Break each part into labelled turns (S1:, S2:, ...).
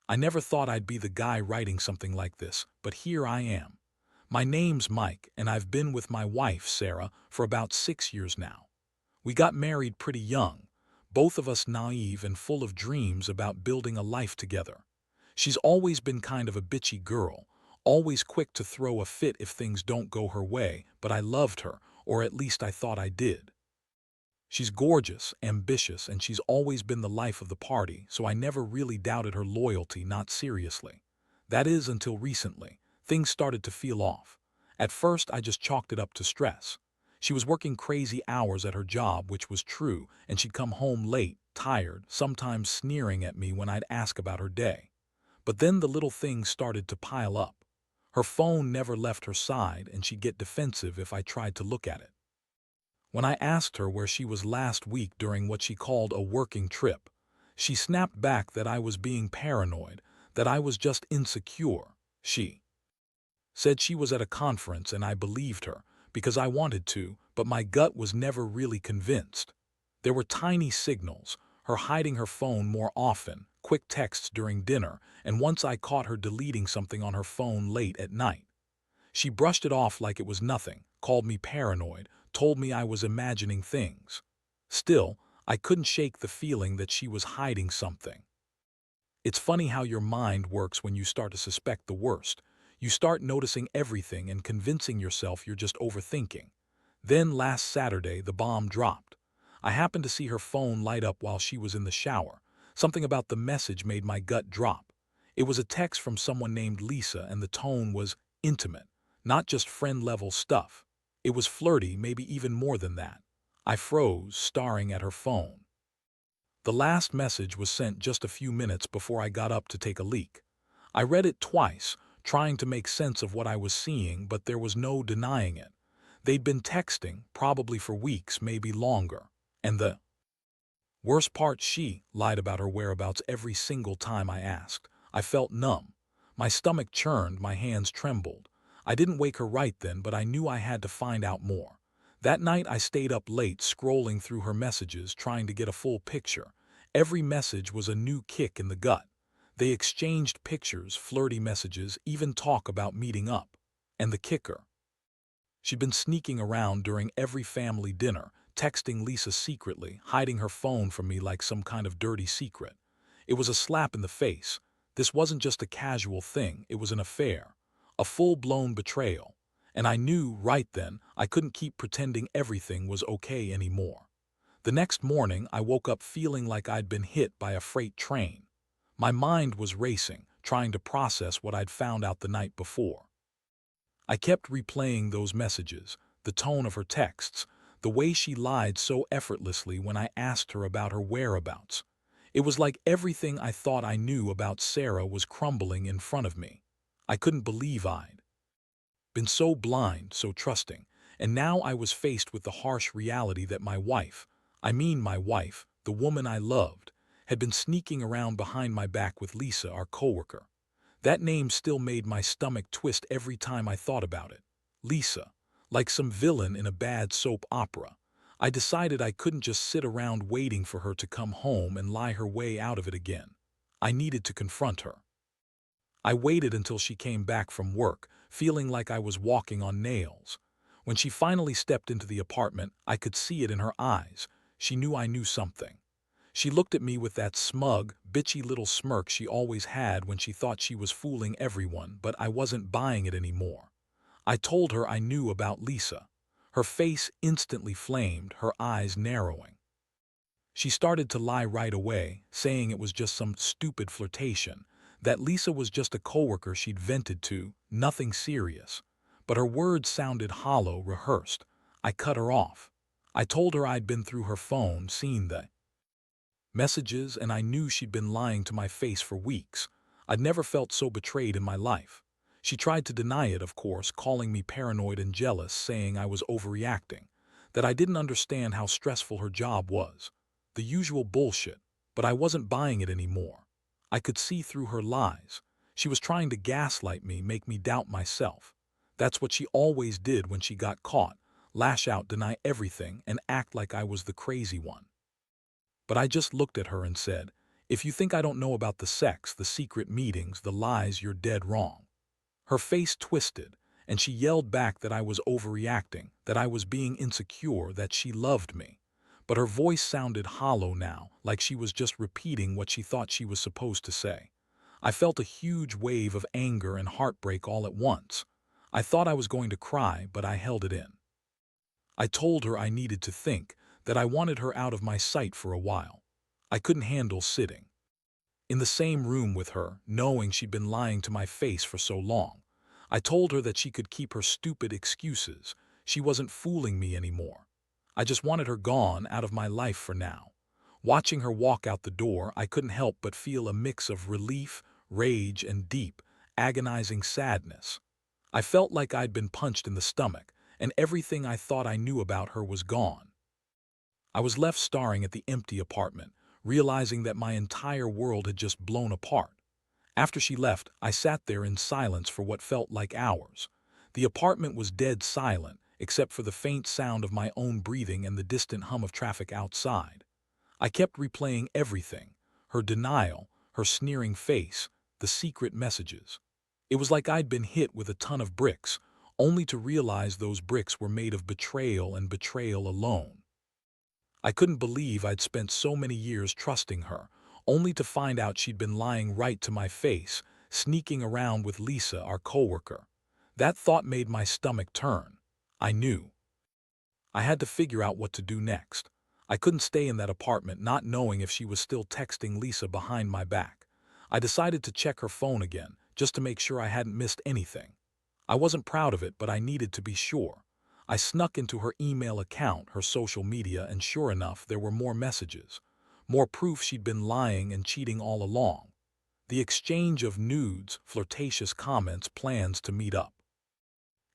S1: I never thought I'd be the guy writing something like this, but here I am. My name's Mike, and I've been with my wife, Sarah, for about 6 years now. We got married pretty young, both of us naive and full of dreams about building a life together. She's always been kind of a bitchy girl, always quick to throw a fit if things don't go her way, but I loved her, or at least I thought I did. She's gorgeous, ambitious, and she's always been the life of the party, so I never really doubted her loyalty, not seriously. That is, until recently. Things started to feel off. At first, I just chalked it up to stress. She was working crazy hours at her job, which was true, and she'd come home late, tired, sometimes sneering at me when I'd ask about her day. But then the little things started to pile up. Her phone never left her side, and she'd get defensive if I tried to look at it. When I asked her where she was last week during what she called a working trip, she snapped back that I was being paranoid, that I was just insecure. She said she was at a conference, and I believed her, because I wanted to, but my gut was never really convinced. There were tiny signals, her hiding her phone more often, quick texts during dinner, and once I caught her deleting something on her phone late at night. She brushed it off like it was nothing, called me paranoid, told me I was imagining things. Still, I couldn't shake the feeling that she was hiding something. It's funny how your mind works when you start to suspect the worst. You start noticing everything and convincing yourself you're just overthinking. Then last Saturday, the bomb dropped. I happened to see her phone light up while she was in the shower. Something about the message made my gut drop. It was a text from someone named Lisa, and the tone was intimate, not just friend-level stuff. It was flirty, maybe even more than that. I froze, staring at her phone. The last message was sent just a few minutes before I got up to take a leak. I read it twice, trying to make sense of what I was seeing, but there was no denying it. They'd been texting, probably for weeks, maybe longer. And the worst part, she lied about her whereabouts every single time I asked. I felt numb. My stomach churned, my hands trembled. I didn't wake her right then, but I knew I had to find out more. That night I stayed up late, scrolling through her messages, trying to get a full picture. Every message was a new kick in the gut. They exchanged pictures, flirty messages, even talk about meeting up. And the kicker: she'd been sneaking around during every family dinner, texting Lisa secretly, hiding her phone from me like some kind of dirty secret. It was a slap in the face. This wasn't just a casual thing, it was an affair. A full-blown betrayal. And I knew right then I couldn't keep pretending everything was okay anymore. The next morning, I woke up feeling like I'd been hit by a freight train. My mind was racing, trying to process what I'd found out the night before. I kept replaying those messages, the tone of her texts, the way she lied so effortlessly when I asked her about her whereabouts. It was like everything I thought I knew about Sarah was crumbling in front of me. I couldn't believe I'd been so blind, so trusting, and now I was faced with the harsh reality that my wife, the woman I loved, had been sneaking around behind my back with Lisa, our coworker. That name still made my stomach twist every time I thought about it. Lisa, like some villain in a bad soap opera. I decided I couldn't just sit around waiting for her to come home and lie her way out of it again. I needed to confront her. I waited until she came back from work, feeling like I was walking on nails. When she finally stepped into the apartment, I could see it in her eyes. She knew I knew something. She looked at me with that smug, bitchy little smirk she always had when she thought she was fooling everyone, but I wasn't buying it anymore. I told her I knew about Lisa. Her face instantly flamed, her eyes narrowing. She started to lie right away, saying it was just some stupid flirtation, that Lisa was just a coworker she'd vented to, nothing serious. But her words sounded hollow, rehearsed. I cut her off. I told her I'd been through her phone, seen the messages, and I knew she'd been lying to my face for weeks. I'd never felt so betrayed in my life. She tried to deny it, of course, calling me paranoid and jealous, saying I was overreacting, that I didn't understand how stressful her job was. The usual bullshit, but I wasn't buying it anymore. I could see through her lies. She was trying to gaslight me, make me doubt myself. That's what she always did when she got caught: lash out, deny everything, and act like I was the crazy one. But I just looked at her and said, If you think I don't know about the sex, the secret meetings, the lies, you're dead wrong." Her face twisted, and she yelled back that I was overreacting, that I was being insecure, that she loved me. But her voice sounded hollow now, like she was just repeating what she thought she was supposed to say. I felt a huge wave of anger and heartbreak all at once. I thought I was going to cry, but I held it in. I told her I needed to think, that I wanted her out of my sight for a while. I couldn't handle sitting in the same room with her, knowing she'd been lying to my face for so long. I told her that she could keep her stupid excuses. She wasn't fooling me anymore. I just wanted her gone out of my life for now. Watching her walk out the door, I couldn't help but feel a mix of relief, rage, and deep, agonizing sadness. I felt like I'd been punched in the stomach, and everything I thought I knew about her was gone. I was left staring at the empty apartment, realizing that my entire world had just blown apart. After she left, I sat there in silence for what felt like hours. The apartment was dead silent, except for the faint sound of my own breathing and the distant hum of traffic outside. I kept replaying everything: her denial, her sneering face, the secret messages. It was like I'd been hit with a ton of bricks, only to realize those bricks were made of betrayal and betrayal alone. I couldn't believe I'd spent so many years trusting her, only to find out she'd been lying right to my face, sneaking around with Lisa, our coworker. That thought made my stomach turn. I knew I had to figure out what to do next. I couldn't stay in that apartment not knowing if she was still texting Lisa behind my back. I decided to check her phone again, just to make sure I hadn't missed anything. I wasn't proud of it, but I needed to be sure. I snuck into her email account, her social media, and sure enough, there were more messages. More proof she'd been lying and cheating all along. The exchange of nudes, flirtatious comments, plans to meet up.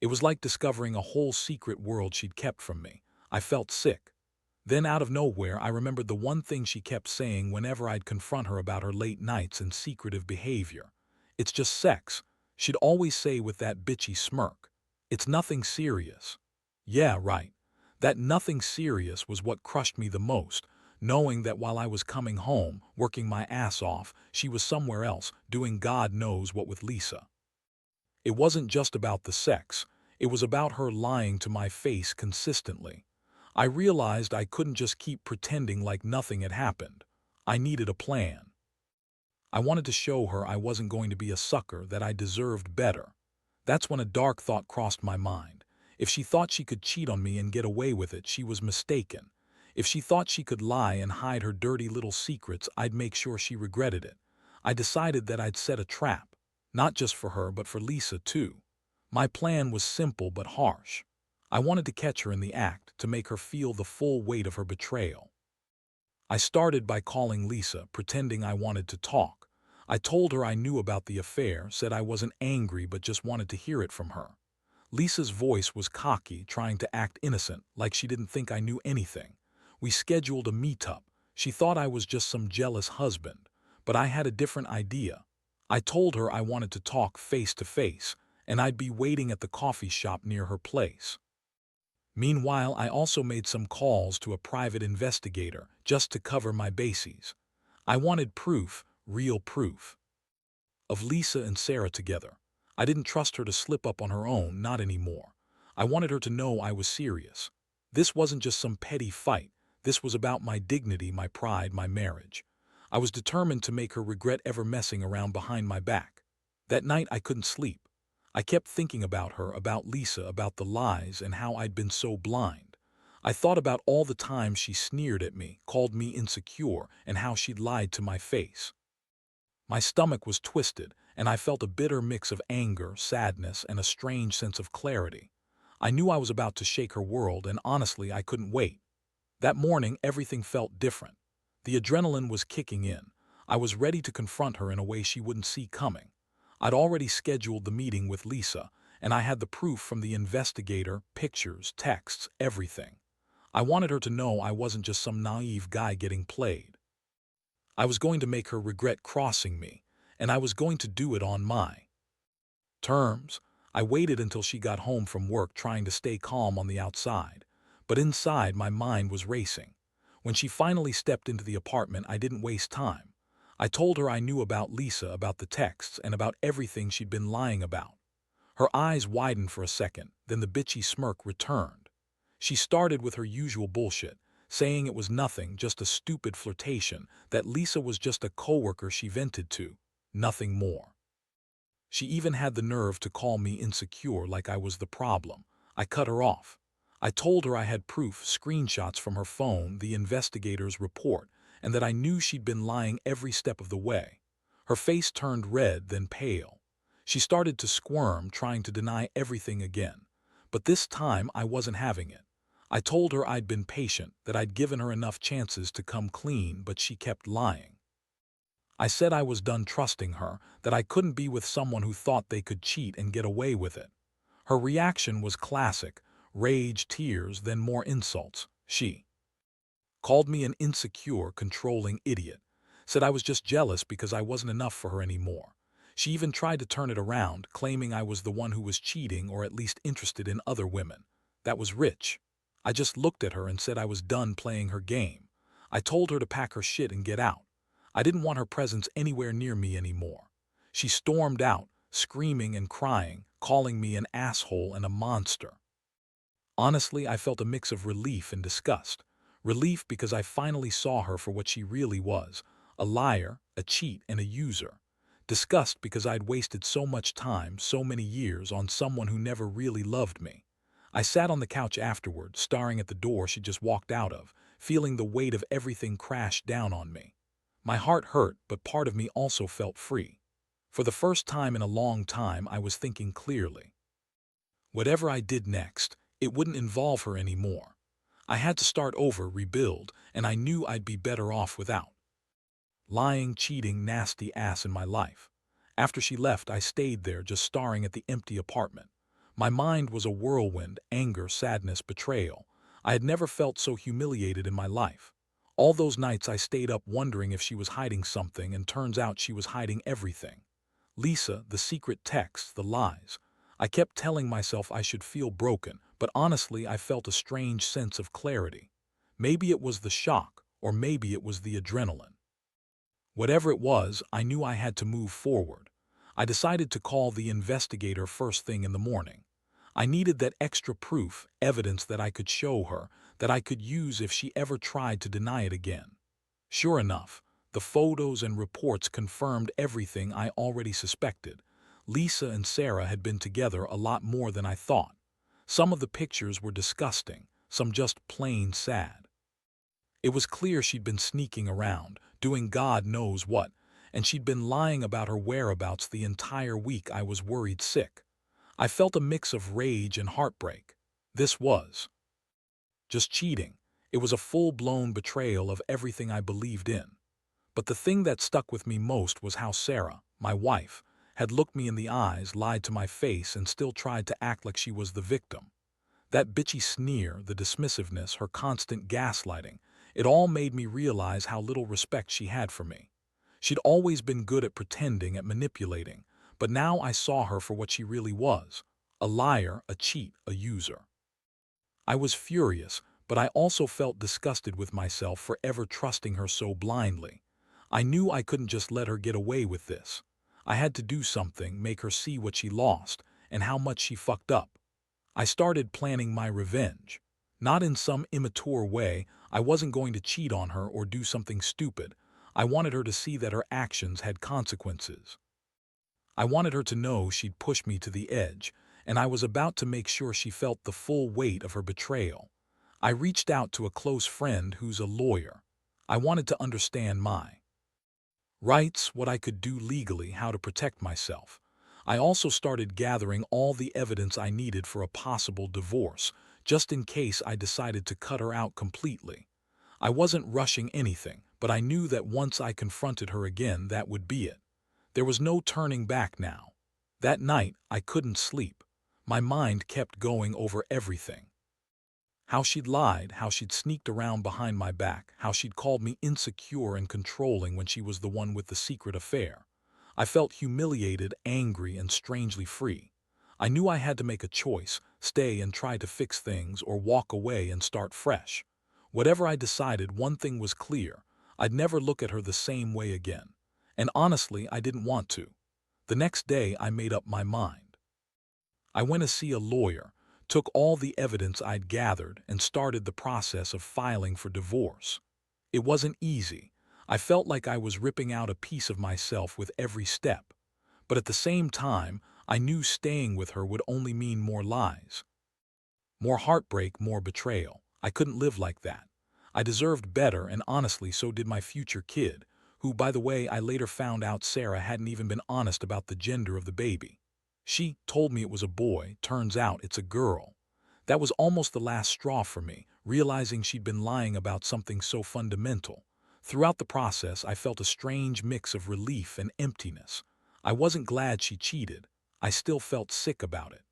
S1: It was like discovering a whole secret world she'd kept from me. I felt sick. Then out of nowhere, I remembered the one thing she kept saying whenever I'd confront her about her late nights and secretive behavior. "It's just sex," she'd always say with that bitchy smirk. "It's nothing serious." Yeah, right. That nothing serious was what crushed me the most, knowing that while I was coming home, working my ass off, she was somewhere else, doing God knows what with Lisa. It wasn't just about the sex. It was about her lying to my face consistently. I realized I couldn't just keep pretending like nothing had happened. I needed a plan. I wanted to show her I wasn't going to be a sucker, that I deserved better. That's when a dark thought crossed my mind. If she thought she could cheat on me and get away with it, she was mistaken. If she thought she could lie and hide her dirty little secrets, I'd make sure she regretted it. I decided that I'd set a trap, not just for her, but for Lisa too. My plan was simple but harsh. I wanted to catch her in the act, to make her feel the full weight of her betrayal. I started by calling Lisa, pretending I wanted to talk. I told her I knew about the affair, said I wasn't angry but just wanted to hear it from her. Lisa's voice was cocky, trying to act innocent, like she didn't think I knew anything. We scheduled a meetup. She thought I was just some jealous husband, but I had a different idea. I told her I wanted to talk face to face, and I'd be waiting at the coffee shop near her place. Meanwhile, I also made some calls to a private investigator, just to cover my bases. I wanted proof, real proof, of Lisa and Sarah together. I didn't trust her to slip up on her own, not anymore. I wanted her to know I was serious. This wasn't just some petty fight. This was about my dignity, my pride, my marriage. I was determined to make her regret ever messing around behind my back. That night I couldn't sleep. I kept thinking about her, about Lisa, about the lies, and how I'd been so blind. I thought about all the times she sneered at me, called me insecure, and how she'd lied to my face. My stomach was twisted, and I felt a bitter mix of anger, sadness, and a strange sense of clarity. I knew I was about to shake her world, and honestly, I couldn't wait. That morning, everything felt different. The adrenaline was kicking in. I was ready to confront her in a way she wouldn't see coming. I'd already scheduled the meeting with Lisa, and I had the proof from the investigator, pictures, texts, everything. I wanted her to know I wasn't just some naive guy getting played. I was going to make her regret crossing me, and I was going to do it on my terms. I waited until she got home from work, trying to stay calm on the outside, but inside my mind was racing. When she finally stepped into the apartment, I didn't waste time. I told her I knew about Lisa, about the texts, and about everything she'd been lying about. Her eyes widened for a second, then the bitchy smirk returned. She started with her usual bullshit, saying it was nothing, just a stupid flirtation, that Lisa was just a coworker she vented to, nothing more. She even had the nerve to call me insecure like I was the problem. I cut her off. I told her I had proof, screenshots from her phone, the investigator's report, and that I knew she'd been lying every step of the way. Her face turned red, then pale. She started to squirm, trying to deny everything again. But this time I wasn't having it. I told her I'd been patient, that I'd given her enough chances to come clean, but she kept lying. I said I was done trusting her, that I couldn't be with someone who thought they could cheat and get away with it. Her reaction was classic: rage, tears, then more insults. She called me an insecure, controlling idiot, said I was just jealous because I wasn't enough for her anymore. She even tried to turn it around, claiming I was the one who was cheating or at least interested in other women. That was rich. I just looked at her and said I was done playing her game. I told her to pack her shit and get out. I didn't want her presence anywhere near me anymore. She stormed out, screaming and crying, calling me an asshole and a monster. Honestly, I felt a mix of relief and disgust. Relief because I finally saw her for what she really was: a liar, a cheat, and a user. Disgust because I'd wasted so much time, so many years, on someone who never really loved me. I sat on the couch afterward, staring at the door she just walked out of, feeling the weight of everything crash down on me. My heart hurt, but part of me also felt free. For the first time in a long time, I was thinking clearly. Whatever I did next, it wouldn't involve her anymore. I had to start over, rebuild, and I knew I'd be better off without lying, cheating, nasty ass in my life. After she left, I stayed there, just staring at the empty apartment. My mind was a whirlwind: anger, sadness, betrayal. I had never felt so humiliated in my life. All those nights I stayed up wondering if she was hiding something, and turns out she was hiding everything. Lisa, the secret texts, the lies. I kept telling myself I should feel broken, but honestly I felt a strange sense of clarity. Maybe it was the shock, or maybe it was the adrenaline. Whatever it was, I knew I had to move forward. I decided to call the investigator first thing in the morning. I needed that extra proof, evidence that I could show her, that I could use if she ever tried to deny it again. Sure enough, the photos and reports confirmed everything I already suspected. Lisa and Sarah had been together a lot more than I thought. Some of the pictures were disgusting, some just plain sad. It was clear she'd been sneaking around, doing God knows what, and she'd been lying about her whereabouts the entire week. I was worried sick. I felt a mix of rage and heartbreak. This was just cheating. It was a full-blown betrayal of everything I believed in. But the thing that stuck with me most was how Sarah, my wife, had looked me in the eyes, lied to my face, and still tried to act like she was the victim. That bitchy sneer, the dismissiveness, her constant gaslighting, it all made me realize how little respect she had for me. She'd always been good at pretending, at manipulating, but now I saw her for what she really was: a liar, a cheat, a user. I was furious, but I also felt disgusted with myself for ever trusting her so blindly. I knew I couldn't just let her get away with this. I had to do something, make her see what she lost, and how much she fucked up. I started planning my revenge. Not in some immature way. I wasn't going to cheat on her or do something stupid. I wanted her to see that her actions had consequences. I wanted her to know she'd pushed me to the edge, and I was about to make sure she felt the full weight of her betrayal. I reached out to a close friend who's a lawyer. I wanted to understand my rights, what I could do legally, how to protect myself. I also started gathering all the evidence I needed for a possible divorce, just in case I decided to cut her out completely. I wasn't rushing anything, but I knew that once I confronted her again, that would be it. There was no turning back now. That night, I couldn't sleep. My mind kept going over everything. How she'd lied, how she'd sneaked around behind my back, how she'd called me insecure and controlling when she was the one with the secret affair. I felt humiliated, angry, and strangely free. I knew I had to make a choice: stay and try to fix things, or walk away and start fresh. Whatever I decided, one thing was clear: I'd never look at her the same way again. And honestly, I didn't want to. The next day, I made up my mind. I went to see a lawyer, took all the evidence I'd gathered, and started the process of filing for divorce. It wasn't easy. I felt like I was ripping out a piece of myself with every step. But at the same time, I knew staying with her would only mean more lies. More heartbreak, more betrayal. I couldn't live like that. I deserved better, and honestly, so did my future kid, who, by the way, I later found out Sarah hadn't even been honest about the gender of the baby. She told me it was a boy, turns out it's a girl. That was almost the last straw for me, realizing she'd been lying about something so fundamental. Throughout the process, I felt a strange mix of relief and emptiness. I wasn't glad she cheated. I still felt sick about it.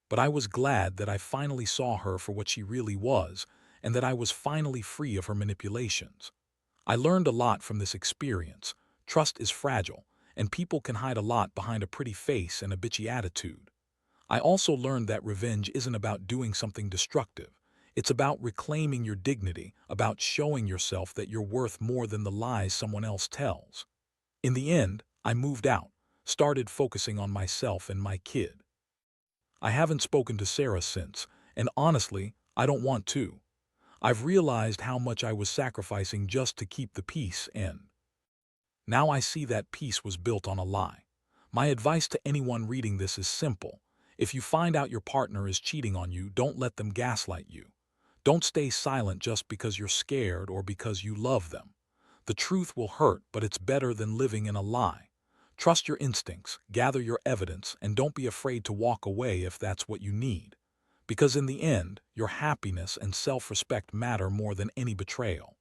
S1: But I was glad that I finally saw her for what she really was, and that I was finally free of her manipulations. I learned a lot from this experience. Trust is fragile, and people can hide a lot behind a pretty face and a bitchy attitude. I also learned that revenge isn't about doing something destructive. It's about reclaiming your dignity, about showing yourself that you're worth more than the lies someone else tells. In the end, I moved out, started focusing on myself and my kid. I haven't spoken to Sarah since, and honestly, I don't want to. I've realized how much I was sacrificing just to keep the peace, and now I see that peace was built on a lie. My advice to anyone reading this is simple. If you find out your partner is cheating on you, don't let them gaslight you. Don't stay silent just because you're scared or because you love them. The truth will hurt, but it's better than living in a lie. Trust your instincts, gather your evidence, and don't be afraid to walk away if that's what you need. Because in the end, your happiness and self-respect matter more than any betrayal.